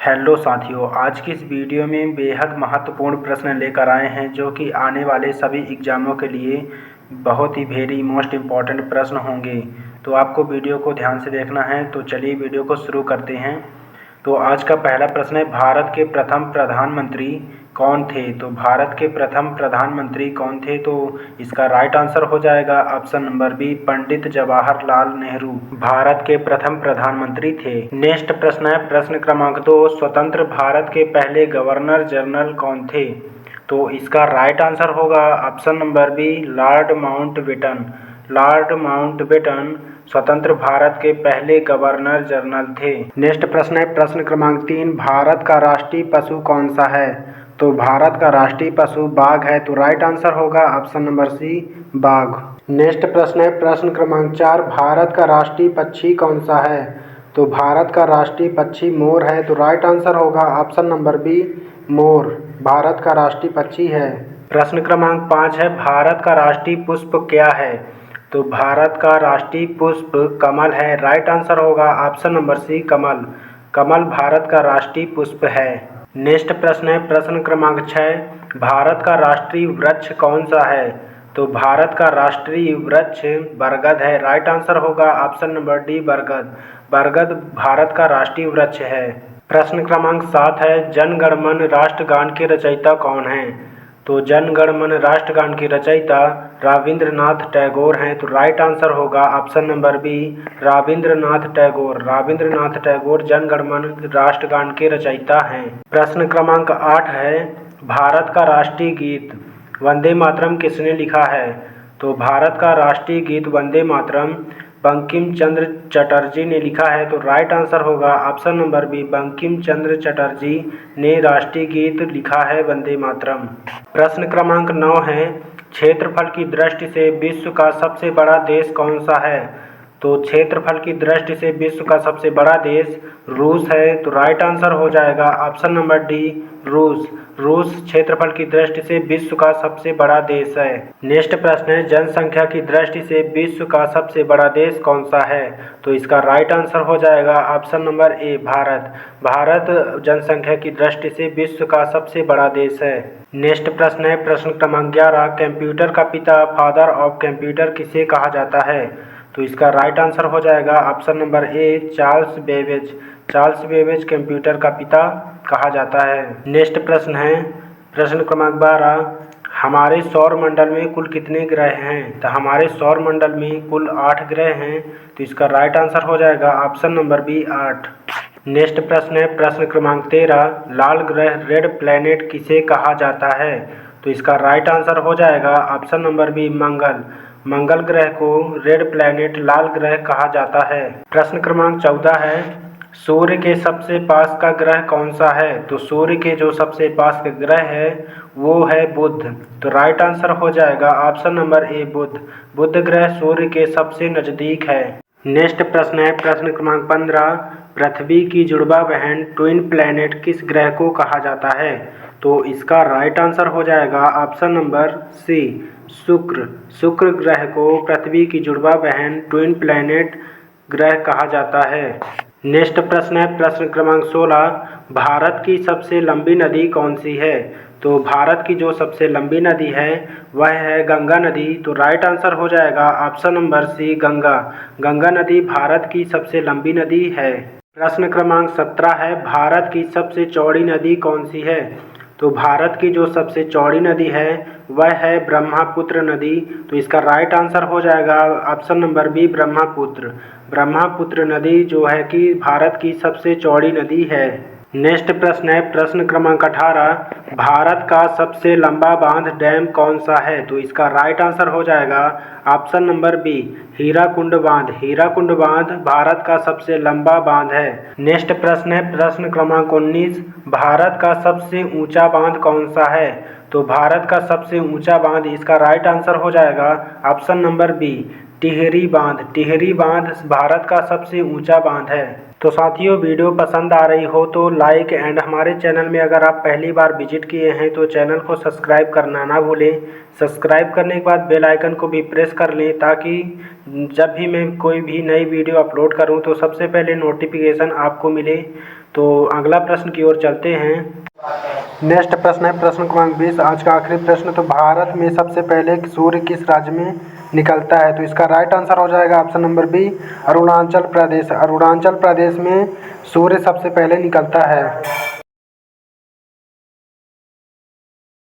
Hello साथियों, आज की इस वीडियो में बेहद महत्वपूर्ण प्रश्न लेकर आए हैं जो कि आने वाले सभी एग्ज़ामों के लिए बहुत ही वेरी मोस्ट इम्पॉर्टेंट प्रश्न होंगे। तो आपको वीडियो को ध्यान से देखना है। तो चलिए वीडियो को शुरू करते हैं। तो आज का पहला प्रश्न है, भारत के प्रथम प्रधानमंत्री कौन थे? तो भारत के प्रथम प्रधानमंत्री कौन थे? तो इसका राइट आंसर हो जाएगा option number B, Pandit Jawaharlal Nehru Bharat के प्रथम प्रधानमंत्री थे। नेक्स्ट प्रश्न है प्रश्न क्रमांक 2, स्वतंत्र भारत के पहले गवर्नर जनरल कौन थे? तो इसका राइट आंसर होगा option number B, Lord Mountbatten. Lord Mountbatten स्वतंत्र भारत के पहले गवर्नर जनरल थे। नेक्स्ट प्रश्न है प्रश्न क्रमांक 3, भारत का राष्ट्रीय पशु कौन सा है? तो भारत का राष्ट्रीय पशु बाघ है। तो राइट आंसर होगा ऑप्शन नंबर सी, बाघ। नेक्स्ट प्रश्न है प्रश्न क्रमांक 4, भारत का राष्ट्रीय पक्षी कौन सा है? तो भारत का राष्ट्रीय पक्षी मोर है। तो राइट आंसर होगा ऑप्शन नंबर बी, मोर भारत का राष्ट्रीय पक्षी है। प्रश्न क्रमांक 5 है, भारत का राष्ट्रीय पुष्प क्या है? तो भारत का राष्ट्रीय पुष्प कमल है। राइट आंसर होगा ऑप्शन नंबर सी, कमल। कमल भारत का राष्ट्रीय पुष्प है। नेक्स्ट प्रश्न है प्रश्न क्रमांक 6, भारत का राष्ट्रीय वृक्ष कौन सा है? तो भारत का राष्ट्रीय वृक्ष बरगद है। राइट आंसर होगा ऑप्शन नंबर डी, बरगद। बरगद भारत का राष्ट्रीय वृक्ष है। प्रश्न क्रमांक 7 है, जन गण मन राष्ट्रगान के रचयिता कौन है? तो जन गण मन राष्ट्रगान की रचयिता रविंद्रनाथ टैगोर हैं। तो राइट आंसर होगा option number B, Rabindranath Tagore. Rabindranath Tagore Jana Gana मन राष्ट्रगान के रचयिता हैं। प्रश्न क्रमांक 8 है, भारत का राष्ट्रीय गीत वंदे मातरम किसने लिखा है? तो भारत का राष्ट्रीय गीत वंदे मातरम बंकिम चंद्र चटर्जी ने लिखा है। तो राइट आंसर होगा option number B, Bankim Chandra Chatterjee ने राष्ट्रीय गीत लिखा है वंदे मातरम। प्रश्न क्रमांक 9 है, क्षेत्रफल की दृष्टि से विश्व का सबसे बड़ा देश कौन सा है? तो क्षेत्रफल की दृष्टि से विश्व का सबसे बड़ा देश रूस है। तो राइट आंसर हो जाएगा ऑप्शन नंबर डी, रूस। रूस क्षेत्रफल की दृष्टि से विश्व का सबसे बड़ा देश है। नेक्स्ट प्रश्न है, जनसंख्या की दृष्टि से विश्व का सबसे बड़ा देश कौन सा है? तो इसका राइट आंसर हो जाएगा option number A, Bharat. Bharat जनसंख्या की दृष्टि से विश्व का सबसे बड़ा देश है। नेक्स्ट प्रश्न है प्रश्न क्रमांक 11, कंप्यूटर का पिता फादर ऑफ कंप्यूटर किसे कहा जाता है? तो इसका राइट आंसर हो जाएगा option number A, Charles Babbage. Charles Babbage computer का पिता कहा जाता है। नेक्स्ट प्रश्न है प्रश्न क्रमांक 12, हमारे सौर मंडल में कुल कितने ग्रह हैं? तो हमारे सौर मंडल में कुल 8 ग्रह हैं। तो इसका राइट आंसर हो जाएगा ऑप्शन नंबर बी, 8। नेक्स्ट प्रश्न है प्रश्न क्रमांक 13, लाल ग्रह रेड प्लैनेट किसे कहा जाता है? तो इसका राइट आंसर हो जाएगा ऑप्शन नंबर बी, मंगल। मंगल ग्रह को रेड प्लैनेट लाल ग्रह कहा जाता है। प्रश्न क्रमांक 14 है, सूर्य के सबसे पास का ग्रह कौन सा है? तो सूर्य के जो सबसे पास का ग्रह है वो है बुध। तो राइट आंसर हो जाएगा ऑप्शन नंबर ए, बुध। बुध ग्रह सूर्य के सबसे नज़दीक है। नेक्स्ट प्रश्न है प्रश्न क्रमांक 15, पृथ्वी की जुड़वा बहन ट्विन प्लैनेट किस ग्रह को कहा जाता है? तो इसका राइट आंसर हो जाएगा ऑप्शन नंबर सी, शुक्र। शुक्र ग्रह को पृथ्वी की जुड़वा बहन ट्विन प्लैनेट ग्रह कहा जाता है। नेक्स्ट प्रश्न है प्रश्न क्रमांक 16, भारत की सबसे लंबी नदी कौन सी है? तो भारत की जो सबसे लंबी नदी है वह है गंगा नदी। तो राइट आंसर हो जाएगा option number C, Ganga. Ganga नदी भारत की सबसे लंबी नदी है। प्रश्न क्रमांक 17 है, भारत की सबसे चौड़ी नदी कौन सी है? तो भारत की जो सबसे चौड़ी नदी है वह है ब्रह्मपुत्र नदी। तो इसका राइट आंसर हो जाएगा option number B, Brahmaputra. Brahmaputra नदी जो है कि भारत की सबसे चौड़ी नदी है। नेक्स्ट प्रश्न है प्रश्न क्रमांक 18, भारत का सबसे लंबा बांध डैम कौन सा है? तो इसका राइट आंसर हो जाएगा ऑप्शन नंबर बी, हीराकुंड बांध। हीराकुंड बांध भारत का सबसे लंबा बांध है। नेक्स्ट प्रश्न है प्रश्न क्रमांक 19, भारत का सबसे ऊंचा बांध कौन सा है? तो भारत का सबसे ऊंचा बांध, इसका राइट आंसर हो जाएगा ऑप्शन नंबर बी, टिहरी बांध। टिहरी बांध भारत का सबसे ऊंचा बांध है। तो साथियों, वीडियो पसंद आ रही हो तो लाइक एंड हमारे चैनल में अगर आप पहली बार विजिट किए हैं तो चैनल को सब्सक्राइब करना ना भूलें। सब्सक्राइब करने के बाद बेल आइकन को भी प्रेस कर लें ताकि जब भी मैं कोई भी नई वीडियो अपलोड करूं तो सबसे पहले नोटिफिकेशन आपको मिले। तो अगला प्रश्न की ओर चलते हैं। नेक्स्ट प्रश्न है प्रश्न क्रमांक 20, आज का आखिरी प्रश्न। तो भारत में सबसे पहले सूर्य किस राज्य में निकलता है? तो इसका राइट आंसर हो जाएगा option number B, Arunachal Pradesh. Arunachal Pradesh में सूर्य सबसे पहले निकलता है।